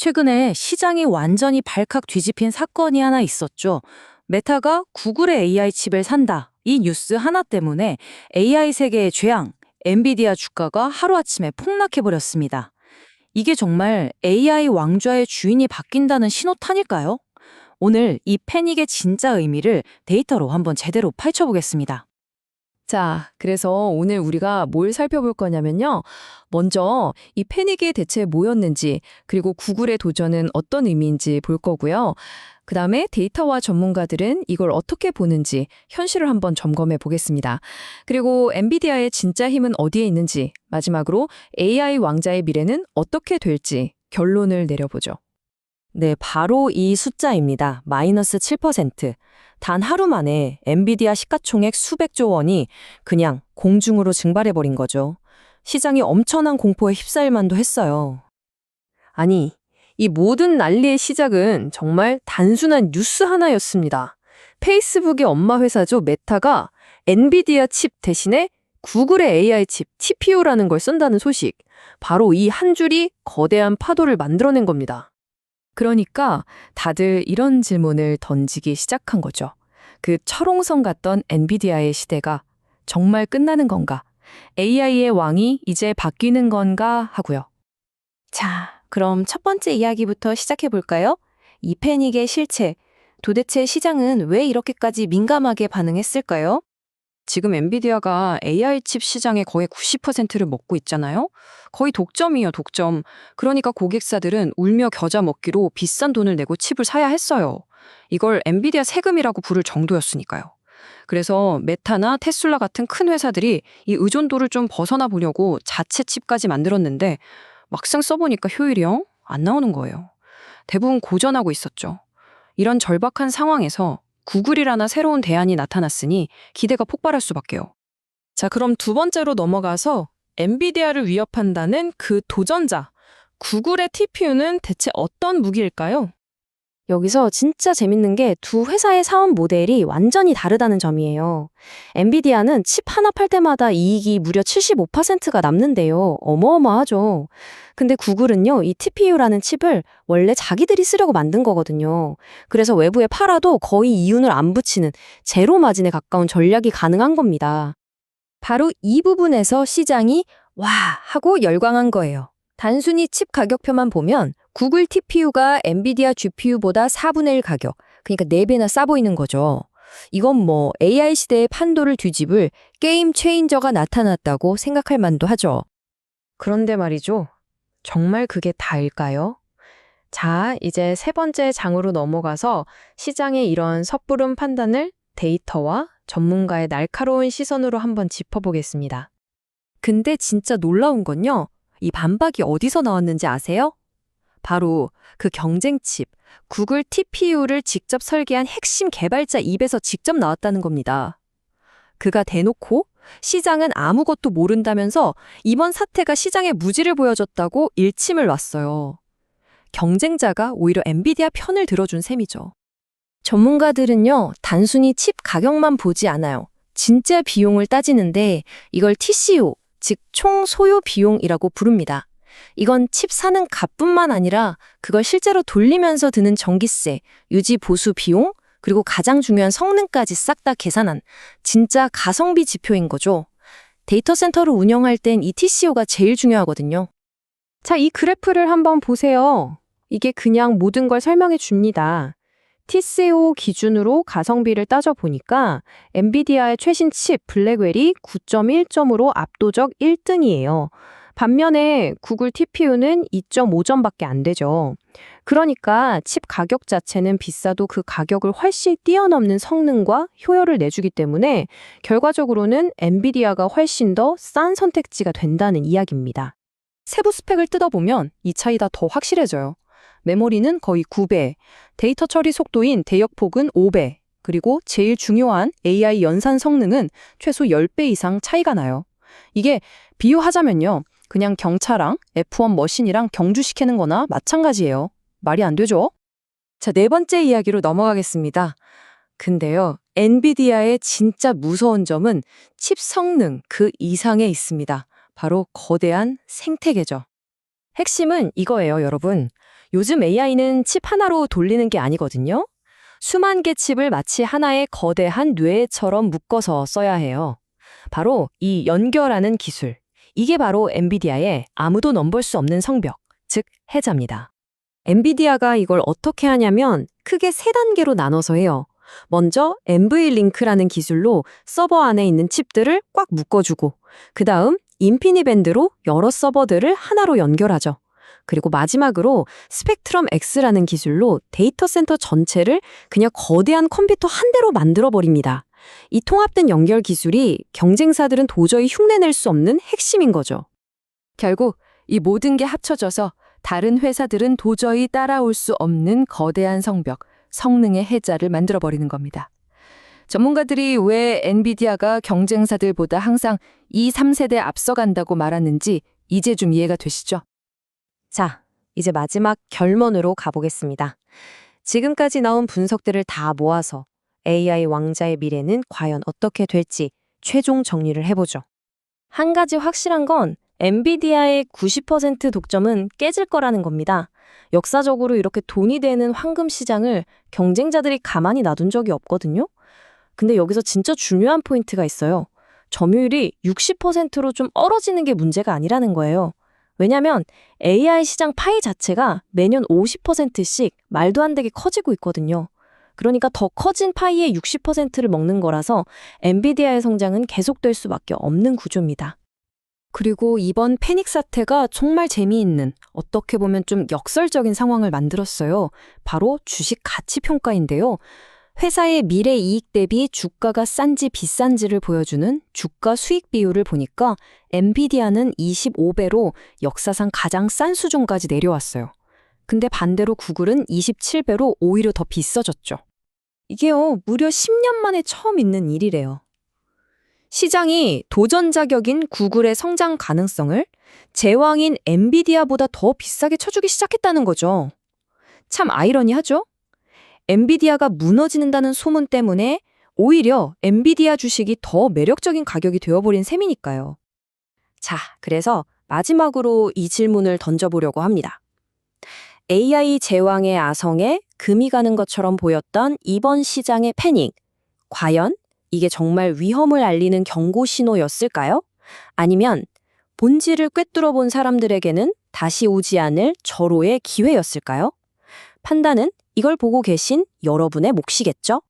최근에 시장이 완전히 발칵 뒤집힌 사건이 하나 있었죠. 메타가 구글의 AI 칩을 산다. 이 뉴스 하나 때문에 AI 세계의 죄앙, 엔비디아 주가가 하루아침에 폭락해버렸습니다. 이게 정말 AI 왕좌의 주인이 바뀐다는 신호탄일까요? 오늘 이 패닉의 진짜 의미를 데이터로 한번 제대로 파헤쳐보겠습니다. 자, 그래서 오늘 우리가 뭘 살펴볼 거냐면요. 먼저 이 패닉이 대체 뭐였는지, 그리고 구글의 도전은 어떤 의미인지 볼 거고요. 그다음에 데이터와 전문가들은 이걸 어떻게 보는지 현실을 한번 점검해 보겠습니다. 그리고 엔비디아의 진짜 힘은 어디에 있는지, 마지막으로 AI 왕자의 미래는 어떻게 될지 결론을 내려보죠. 네, 바로 이 숫자입니다. 마이너스 7%. 단 하루 만에 엔비디아 시가총액 수백조 원이 그냥 공중으로 증발해버린 거죠. 시장이 엄청난 공포에 휩싸일 만도 했어요. 아니, 이 모든 난리의 시작은 정말 단순한 뉴스 하나였습니다. 페이스북의 엄마 회사죠, 메타가 엔비디아 칩 대신에 구글의 AI 칩, TPU라는 걸 쓴다는 소식. 바로 이 한 줄이 거대한 파도를 만들어낸 겁니다. 그러니까 다들 이런 질문을 던지기 시작한 거죠. 그 철옹성 같던 엔비디아의 시대가 정말 끝나는 건가? AI의 왕이 이제 바뀌는 건가 하고요. 자, 그럼 첫 번째 이야기부터 시작해 볼까요? 이 패닉의 실체. 도대체 시장은 왜 이렇게까지 민감하게 반응했을까요? 지금 엔비디아가 AI 칩 시장의 거의 90%를 먹고 있잖아요. 거의 독점이에요, 독점. 그러니까 고객사들은 울며 겨자 먹기로 비싼 돈을 내고 칩을 사야 했어요. 이걸 엔비디아 세금이라고 부를 정도였으니까요. 그래서 메타나 테슬라 같은 큰 회사들이 이 의존도를 좀 벗어나 보려고 자체 칩까지 만들었는데 막상 써보니까 효율이 안 나오는 거예요. 대부분 고전하고 있었죠. 이런 절박한 상황에서 구글이라나 새로운 대안이 나타났으니 기대가 폭발할 수밖에요. 자, 그럼 두 번째로 넘어가서 엔비디아를 위협한다는 그 도전자, 구글의 TPU는 대체 어떤 무기일까요? 여기서 진짜 재밌는 게 두 회사의 사업 모델이 완전히 다르다는 점이에요. 엔비디아는 칩 하나 팔 때마다 이익이 무려 75%가 남는데요. 어마어마하죠. 근데 구글은요, 이 TPU라는 칩을 원래 자기들이 쓰려고 만든 거거든요. 그래서 외부에 팔아도 거의 이윤을 안 붙이는 제로 마진에 가까운 전략이 가능한 겁니다. 바로 이 부분에서 시장이 와 하고 열광한 거예요. 단순히 칩 가격표만 보면 구글 TPU가 엔비디아 GPU보다 4분의 1 가격, 그러니까 4배나 싸 보이는 거죠. 이건 뭐 AI 시대의 판도를 뒤집을 게임 체인저가 나타났다고 생각할 만도 하죠. 그런데 말이죠. 정말 그게 다일까요? 자, 이제 세 번째 장으로 넘어가서 시장의 이런 섣부른 판단을 데이터와 전문가의 날카로운 시선으로 한번 짚어보겠습니다. 근데 진짜 놀라운 건요, 이 반박이 어디서 나왔는지 아세요? 바로 그 경쟁 칩, 구글 TPU를 직접 설계한 핵심 개발자 입에서 직접 나왔다는 겁니다. 그가 대놓고 시장은 아무것도 모른다면서 이번 사태가 시장의 무지를 보여줬다고 일침을 놨어요. 경쟁자가 오히려 엔비디아 편을 들어준 셈이죠. 전문가들은요, 단순히 칩 가격만 보지 않아요. 진짜 비용을 따지는데 이걸 TCO, 즉 총 소요 비용이라고 부릅니다. 이건 칩 사는 값뿐만 아니라 그걸 실제로 돌리면서 드는 전기세, 유지 보수 비용, 그리고 가장 중요한 성능까지 싹 다 계산한 진짜 가성비 지표인 거죠. 데이터 센터를 운영할 땐 이 TCO가 제일 중요하거든요. 자, 이 그래프를 한번 보세요. 이게 그냥 모든 걸 설명해 줍니다. TCO 기준으로 가성비를 따져보니까 엔비디아의 최신 칩 블랙웰이 9.1점으로 압도적 1등이에요. 반면에 구글 TPU는 2.5점밖에 안 되죠. 그러니까 칩 가격 자체는 비싸도 그 가격을 훨씬 뛰어넘는 성능과 효율을 내주기 때문에 결과적으로는 엔비디아가 훨씬 더 싼 선택지가 된다는 이야기입니다. 세부 스펙을 뜯어보면 이 차이가 더 확실해져요. 메모리는 거의 9배, 데이터 처리 속도인 대역폭은 5배, 그리고 제일 중요한 AI 연산 성능은 최소 10배 이상 차이가 나요. 이게 비유하자면요, 그냥 경차랑 F1 머신이랑 경주시키는 거나 마찬가지예요. 말이 안 되죠? 자, 네 번째 이야기로 넘어가겠습니다. 근데요, 엔비디아의 진짜 무서운 점은 칩 성능 그 이상에 있습니다. 바로 거대한 생태계죠. 핵심은 이거예요, 여러분. 요즘 AI는 칩 하나로 돌리는 게 아니거든요. 수만 개 칩을 마치 하나의 거대한 뇌처럼 묶어서 써야 해요. 바로 이 연결하는 기술. 이게 바로 엔비디아의 아무도 넘볼 수 없는 성벽, 즉 해자입니다. 엔비디아가 이걸 어떻게 하냐면 크게 세 단계로 나눠서 해요. 먼저 NVLink라는 기술로 서버 안에 있는 칩들을 꽉 묶어주고, 그 다음 인피니밴드로 여러 서버들을 하나로 연결하죠. 그리고 마지막으로 스펙트럼 X라는 기술로 데이터 센터 전체를 그냥 거대한 컴퓨터 한 대로 만들어버립니다. 이 통합된 연결 기술이 경쟁사들은 도저히 흉내낼 수 없는 핵심인 거죠. 결국 이 모든 게 합쳐져서 다른 회사들은 도저히 따라올 수 없는 거대한 성벽, 성능의 해자를 만들어버리는 겁니다. 전문가들이 왜 엔비디아가 경쟁사들보다 항상 2, 3세대 앞서간다고 말하는지 이제 좀 이해가 되시죠? 자, 이제 마지막 결론으로 가보겠습니다. 지금까지 나온 분석들을 다 모아서 AI 왕자의 미래는 과연 어떻게 될지 최종 정리를 해보죠. 한 가지 확실한 건 엔비디아의 90% 독점은 깨질 거라는 겁니다. 역사적으로 이렇게 돈이 되는 황금 시장을 경쟁자들이 가만히 놔둔 적이 없거든요. 근데 여기서 진짜 중요한 포인트가 있어요. 점유율이 60%로 좀 떨어지는 게 문제가 아니라는 거예요. 왜냐면 AI 시장 파이 자체가 매년 50%씩 말도 안 되게 커지고 있거든요. 그러니까 더 커진 파이의 60%를 먹는 거라서 엔비디아의 성장은 계속될 수밖에 없는 구조입니다. 그리고 이번 패닉 사태가 정말 재미있는, 어떻게 보면 좀 역설적인 상황을 만들었어요. 바로 주식 가치 평가인데요. 회사의 미래 이익 대비 주가가 싼지 비싼지를 보여주는 주가 수익 비율을 보니까 엔비디아는 25배로 역사상 가장 싼 수준까지 내려왔어요. 근데 반대로 구글은 27배로 오히려 더 비싸졌죠. 이게요, 무려 10년 만에 처음 있는 일이래요. 시장이 도전 자격인 구글의 성장 가능성을 제왕인 엔비디아보다 더 비싸게 쳐주기 시작했다는 거죠. 참 아이러니하죠? 엔비디아가 무너지는다는 소문 때문에 오히려 엔비디아 주식이 더 매력적인 가격이 되어버린 셈이니까요. 자, 그래서 마지막으로 이 질문을 던져보려고 합니다. AI 제왕의 아성에 금이 가는 것처럼 보였던 이번 시장의 패닉, 과연 이게 정말 위험을 알리는 경고 신호였을까요? 아니면 본질을 꿰뚫어 본 사람들에게는 다시 오지 않을 절호의 기회였을까요? 판단은 이걸 보고 계신 여러분의 몫이겠죠?